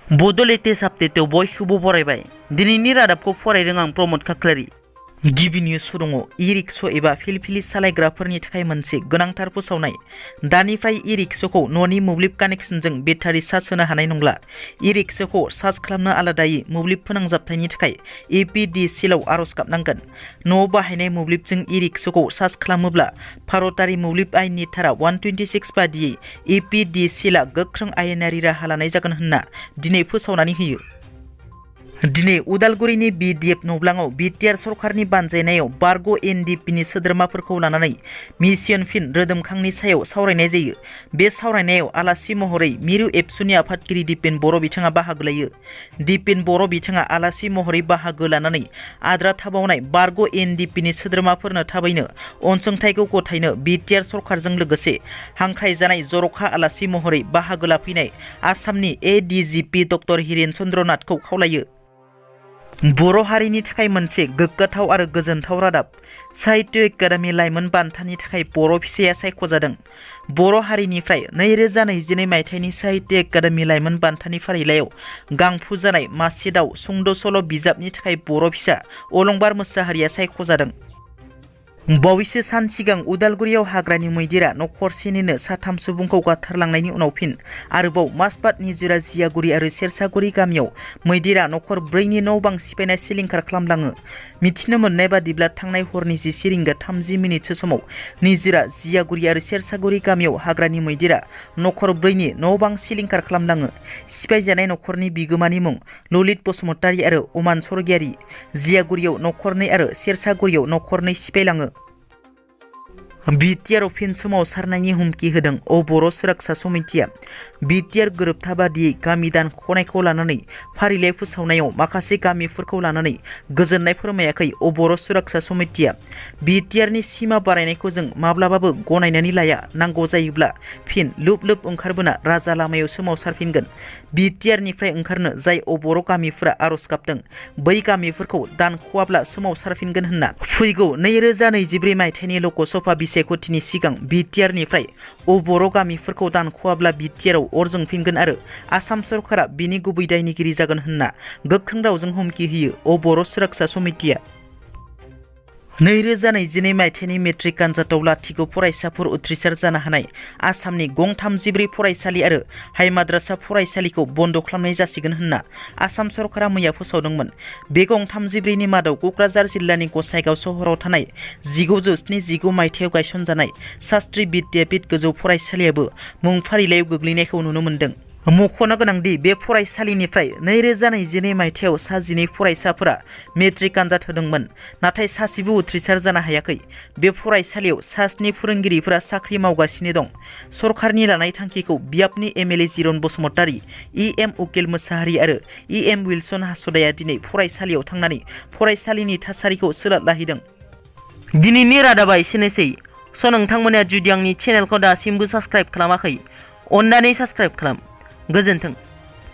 बड' लेटेस्ट आपडेटआव बयखौबो बरायबाय। दिनैनि रादाबखौ फरायदों आं प्रमद खाख्लारि। गिबि निउस दङ इ-रिक्सा एबा फिलफिलि सालायग्राफोरनि थाखाय मोनसे गोनांथार फोसावनाय। दानिफ्राय इ-रिक्साखौ न'नि मोब्लिब कानेक्सनजों बेटारि चार्ज होनो हानाय नंला। इ-रिक्साखौ चार्ज खालामनो आलादायै मोब्लिब फोनांजाबथायनि थाखाय APDCL-आव आर'ज गाबनांगोन। न'आव बाहायनाय मोब्लिबजों इ-रिक्साखौ चार्ज खालामोब्ला भारतारि मोब्लिब आयेननि धारा 126 बादियै APDCL-आ गोख्रों आयेनारि राहा लानाय जागोन होनना दिनै फोसावनानै होयो। दिनै उदालगुरिनि BDF नब्लाङाव BTR सरकारनि बानजायनायाव बारग' NDPनि सोद्रोमाफोरखौ लानानै मिशन फिन रोदोमखांनि सायाव सावरायनाय जायो। बे सावरायनायाव आलासि महरै मिरु एबसुनि आफादगिरि दिपेन बर' बिथाङा बाहागो लायो। दिपेन बर' बिथाङा आलासि महरै बाहागो लानानै आद्रा थाबावनाय बारग' NDPनि सोद्रोमाफोरनो थाबैनो अनसुंथाइखौ गथायनो BTR सरकारजों लोगोसे हांख्रायजानाय जर'खा आलासि महरै बाहागो लाफैनाय आसामनि ADGP डक्टर हिरेन चन्द्र नाथखौ खावलायो। बर' हारिनि थाखाय मोनसे गोग्गाथाव आरो गोजोनथाव रादाब। साहित्य एकाडेमि लाइमोन बान्थानि थाखाय बर' फिसाया सायख'जादों। बर' हारिनिफ्राय 2021 मायथाइनि साहित्य एकाडेमि लाइमोन बान्थानि फारिलाइयाव गांफु जानाय मासे दाउ सुंद' सल' बिजाबनि थाखाय बर' फिसा अलंबार मोसाहारिया सायख'जादों। बावैसो सान सिगां उदालगुरियाव हाग्रानि मैदेरा नखरसेनिनो 3 सुबुंखौ गाथारलांनायनि उनाव फिन आरोबाव माजबाद निजोरा जियागुरि आरो सेरसागुरि गामियाव मैदेरा नखर 4नि न' बां सिफायना सिलिंखार खालामलाङो। मिथिनो मोननाय बादिब्ला थांनाय हरनि 10:30 समाव निजोरा जियागुरि आरो सेरसागुरि गामियाव हाग्रानि मैदेरा नखर 4नि न' बां सिलिंखार खालामलाङो। सिफायजानाय नखरनि बिगोमानि मुं ललित बसुमतारी आरो अमान सरगियारि। जियागुरियाव नखरनै आरो सेरसागुरियाव नखरनै सिफायलाङो। BTR फिन सोमावसारनायनि हुमखि होदों बर' सुरक्षा समितिया। BTR गोरोबथा बादियै गामि दानख'नायखौ लानानै फारिलाइ फोसावनायाव माखासे गामिफोरखौ लानानै गोजोननाय फोरमायाखै बर' सुरक्षा समितिया। BTRनि सिमा बारायनायखौ जों माब्लाबाबो गनायनानै लाया। नांगौ जायोब्ला फिन लोब लोब ओंखारबोना राजा लामायाव सोमावसारफिनगोन। BTRनिफ्राय ओंखारनो जाय बर' गामिफोरा आर'ज गाबदों बै गामिफोरखौ दानख'वाब्ला सोमावसारफिनगोन होनना फैगौ 2024 मायथाइनि लकसभा बिसायख'थिनि सिगां BTRनिफ्राय बर' गामिफोरखौ दानख'वाब्ला BTRआव अर जोंफिनगोन आरो आसाम सरकारा बिनि गुबै दायनिगिरि जागोन होनना गोख्रों रावजों हुमखि होयो बर' सुरक्षा समितिया। 2021 मायथाइनि मेट्रिक आनजादाव लाथिख' फरायसाफोर उथ्रिसार जानो हानाय आसामनि गं 34 फरायसालि आरो हाइ माद्रासा फरायसालिखौ बन्द' खालामनाय जासिगोन होनना आसाम सरकारा मैया फोसावदोंमोन। बे गं 34नि मादाव क'क्राझार जिल्लानि गसाइगाव सहराव थानाय 1979 मायथाइयाव गायसनजानाय शास्त्री बिद्यापीठ गोजौ फरायसालियाबो मुं फारिलाइयाव गोग्लैनायखौ नुनो मोन्दों। मख'नो गोनांदि बे फरायसालिनिफ्राय 2021 मायथाइयाव 12 फरायसाफोरा मेट्रिक आनजाद होदोंमोन, नाथाय सासेबो उथ्रिसार जानो हायाखै। बे फरायसालियाव 7 फोरोंगिरिफोरा साख्रि मावगासिनो दं। सरकारनि लानाय थांखिखौ बियाबनि MLA जिरन बसुमतारी, EM उकिल मोसाहारि आरो EM विल्सन हासदाया दिनै फरायसालियाव थांनानै फरायसालिनि थासारिखौ सोलाद लाहैदों। दिनैनि रादाबा एसेनोसै। नोंथांमोना जुदि आंनि चेनेलखौ दासिमबो साबस्क्राइब खालामाखै, अन्नानै साबस्क्राइब खालाम। गोजोन्थों।